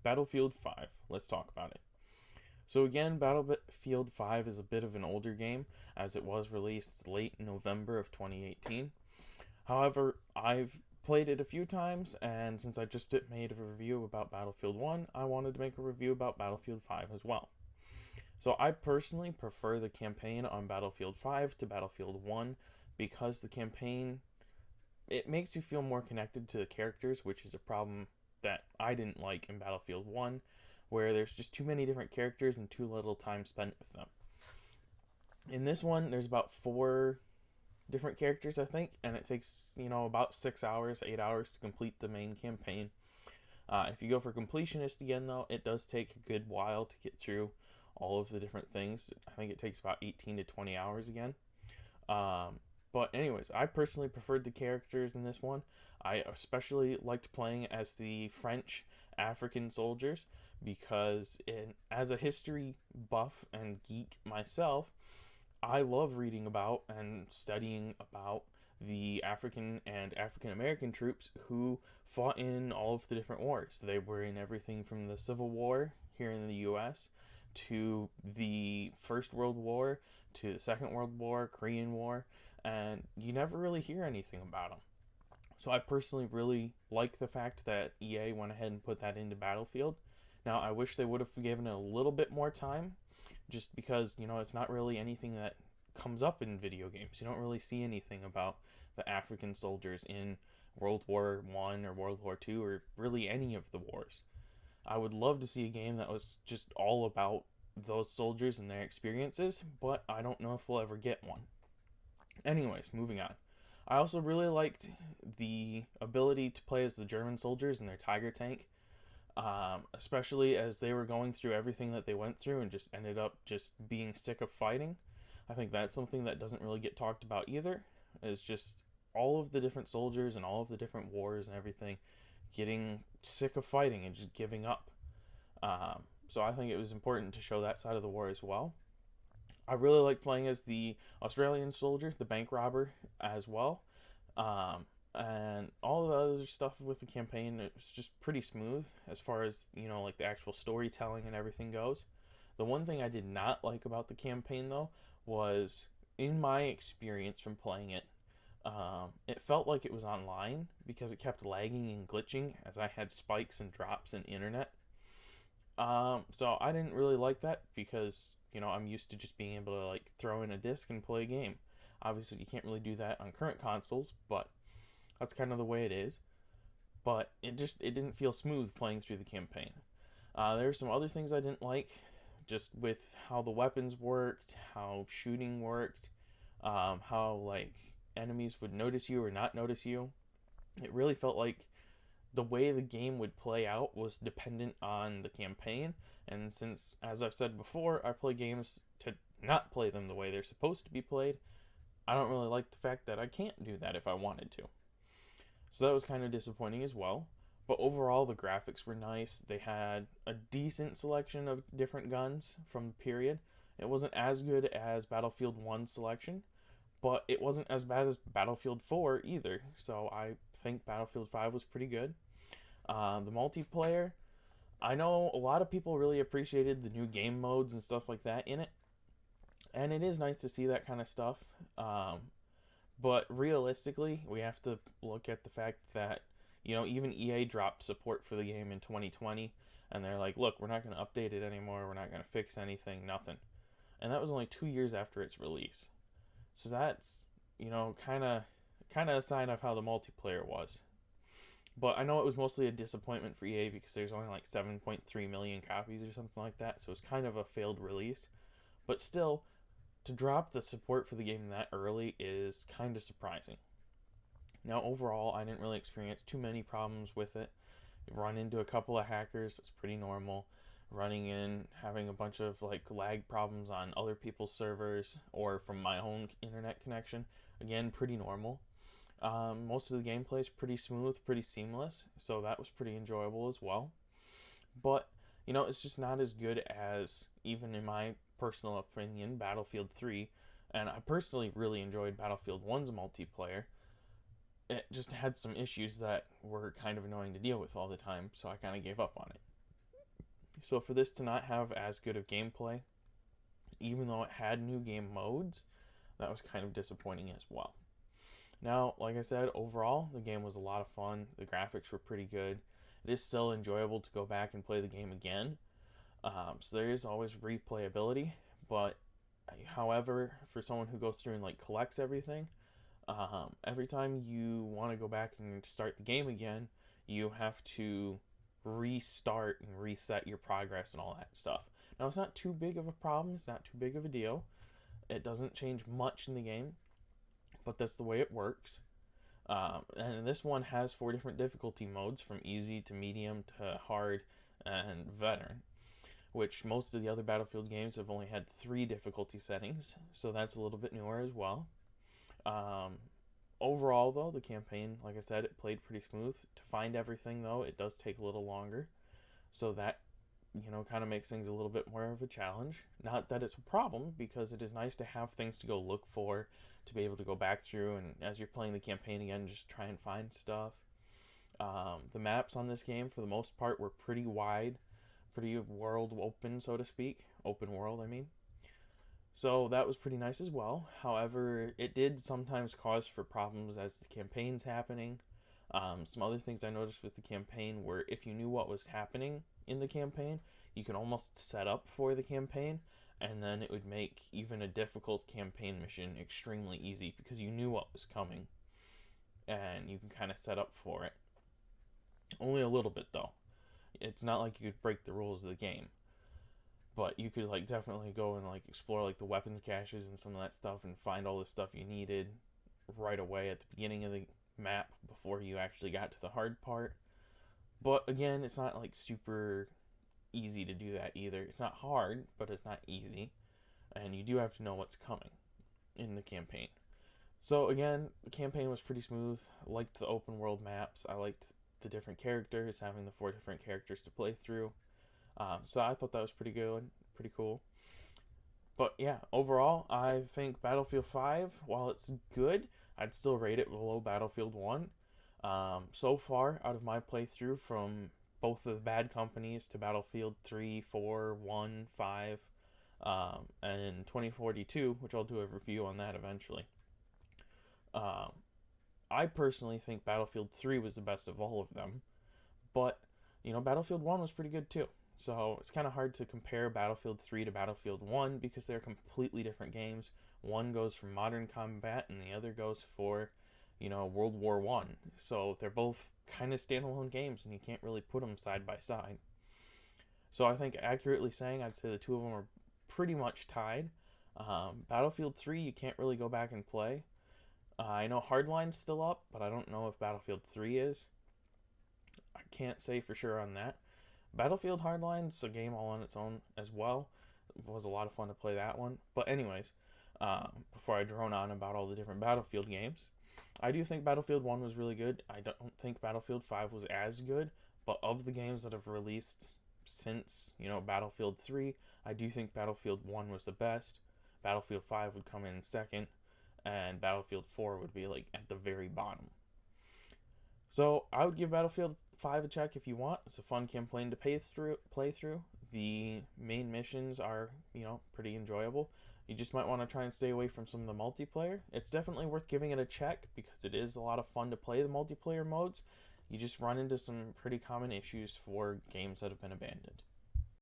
Battlefield 5. Let's talk about it. So again, Battlefield 5 is a bit of an older game as it was released late November of 2018. However, I've played it a few times, and since I just made a review about Battlefield 1, I wanted to make a review about Battlefield 5 as well. So I personally prefer the campaign on Battlefield 5 to Battlefield 1 because the campaign it makes you feel more connected to the characters, which is a problem that I didn't like in Battlefield 1, where there's just too many different characters and too little time spent with them. In this one, there's about four different characters, I think, and it takes, about 6 hours, 8 hours to complete the main campaign. If you go for completionist again, though, it does take a good while to get through all of the different things. I think it takes about 18 to 20 hours again. Um, but anyways, I personally preferred the characters in this one. I especially liked playing as the French African soldiers because as a history buff and geek myself, I love reading about and studying about the African and African American troops who fought in all of the different wars. They were in everything from the Civil War here in the US to the First World War to the Second World War, Korean War, and you never really hear anything about them. So I personally really like the fact that EA went ahead and put that into Battlefield. Now I wish they would have given it a little bit more time, just because it's not really anything that comes up in video games. You don't really see anything about the African soldiers in World War I or World War II or really any of the wars. I would love to see a game that was just all about those soldiers and their experiences, but I don't know if we'll ever get one. Anyways, moving on. I also really liked the ability to play as the German soldiers in their Tiger tank, especially as they were going through everything that they went through and just ended up just being sick of fighting. I think that's something that doesn't really get talked about either. Is just all of the different soldiers and all of the different wars and everything getting sick of fighting and just giving up. So I think it was important to show that side of the war as well. I really like playing as the Australian soldier, the bank robber, as well. And all the other stuff with the campaign, it was just pretty smooth as far as, like the actual storytelling and everything goes. The one thing I did not like about the campaign, though, was in my experience from playing it, it felt like it was online because it kept lagging and glitching as I had spikes and drops in internet. So I didn't really like that because I'm used to just being able to like throw in a disc and play a game. Obviously, you can't really do that on current consoles, but that's kind of the way it is. But it didn't feel smooth playing through the campaign. There were some other things I didn't like, just with how the weapons worked, how shooting worked, how like enemies would notice you or not notice you. It really felt like the way the game would play out was dependent on the campaign. And since, as I've said before, I play games to not play them the way they're supposed to be played, I don't really like the fact that I can't do that if I wanted to. So that was kind of disappointing as well. But overall, the graphics were nice. They had a decent selection of different guns from the period. It wasn't as good as Battlefield 1 selection, but it wasn't as bad as Battlefield 4 either. So I think Battlefield 5 was pretty good. The multiplayer, I know a lot of people really appreciated the new game modes and stuff like that in it, and it is nice to see that kind of stuff. But realistically, we have to look at the fact that even EA dropped support for the game in 2020, and they're like, "Look, we're not going to update it anymore. We're not going to fix anything, nothing." And that was only 2 years after its release. So that's kind of a sign of how the multiplayer was. But I know it was mostly a disappointment for EA because there's only like 7.3 million copies or something like that, so it's kind of a failed release. But still, to drop the support for the game that early is kind of surprising. Now, overall, I didn't really experience too many problems with it. Run into a couple of hackers, it's pretty normal. Running in, having a bunch of like lag problems on other people's servers or from my own internet connection, again, pretty normal. Most of the gameplay is pretty smooth, pretty seamless, so that was pretty enjoyable as well. But, it's just not as good as, even in my personal opinion, Battlefield 3. And I personally really enjoyed Battlefield 1's multiplayer. It just had some issues that were kind of annoying to deal with all the time, so I kind of gave up on it. So for this to not have as good of gameplay, even though it had new game modes, that was kind of disappointing as well. Now, like I said, overall, the game was a lot of fun. The graphics were pretty good. It is still enjoyable to go back and play the game again. So there is always replayability, but however, for someone who goes through and like collects everything, every time you want to go back and start the game again, you have to restart and reset your progress and all that stuff. Now, it's not too big of a problem, it's not too big of a deal. It doesn't change much in the game, but that's the way it works. And this one has 4 different difficulty modes, from easy to medium to hard and veteran, which most of the other Battlefield games have only had 3 difficulty settings, so that's a little bit newer as well. Overall, though, the campaign, like I said, it played pretty smooth. To find everything, though, it does take a little longer, so that, kind of makes things a little bit more of a challenge. Not that it's a problem, because it is nice to have things to go look for, to be able to go back through, and as you're playing the campaign again, just try and find stuff. The maps on this game, for the most part, were pretty wide, pretty world open, so to speak. Open world, I mean. So that was pretty nice as well. However, it did sometimes cause for problems as the campaign's happening. Some other things I noticed with the campaign were, if you knew what was happening in the campaign, you can almost set up for the campaign, and then it would make even a difficult campaign mission extremely easy because you knew what was coming, and you can kind of set up for it. Only a little bit, though. It's not like you could break the rules of the game, but you could definitely go and explore the weapons caches and some of that stuff and find all the stuff you needed right away at the beginning of the map before you actually got to the hard part. But again, it's not super easy to do that either. It's not hard, but it's not easy, and you do have to know what's coming in the campaign. So again, the campaign was pretty smooth. I liked the open world maps. I liked the different characters, having the 4 different characters to play through. So I thought that was pretty good, pretty cool. But yeah, overall, I think Battlefield 5, while it's good, I'd still rate it below Battlefield 1. So far, out of my playthrough, from both the bad companies to Battlefield 3, 4, 1, 5, and 2042, which I'll do a review on that eventually. I personally think Battlefield 3 was the best of all of them, but, Battlefield 1 was pretty good too. So it's kind of hard to compare Battlefield 3 to Battlefield 1 because they're completely different games. One goes for modern combat and the other goes for, World War One. So they're both kind of standalone games and you can't really put them side by side. So I think accurately saying, I'd say the two of them are pretty much tied. Battlefield 3 you can't really go back and play. I know Hardline's still up, but I don't know if Battlefield 3 is. I can't say for sure on that. Battlefield Hardline's a game all on its own as well. It was a lot of fun to play that one. But anyways, before I drone on about all the different Battlefield games, I do think Battlefield 1 was really good. I don't think Battlefield 5 was as good, but of the games that have released since, Battlefield 3, I do think Battlefield 1 was the best. Battlefield 5 would come in second, and Battlefield 4 would be at the very bottom. So I would give Battlefield 5 a check if you want. It's a fun campaign to play through. The main missions are, pretty enjoyable. You just might want to try and stay away from some of the multiplayer. It's definitely worth giving it a check because it is a lot of fun to play the multiplayer modes. You just run into some pretty common issues for games that have been abandoned.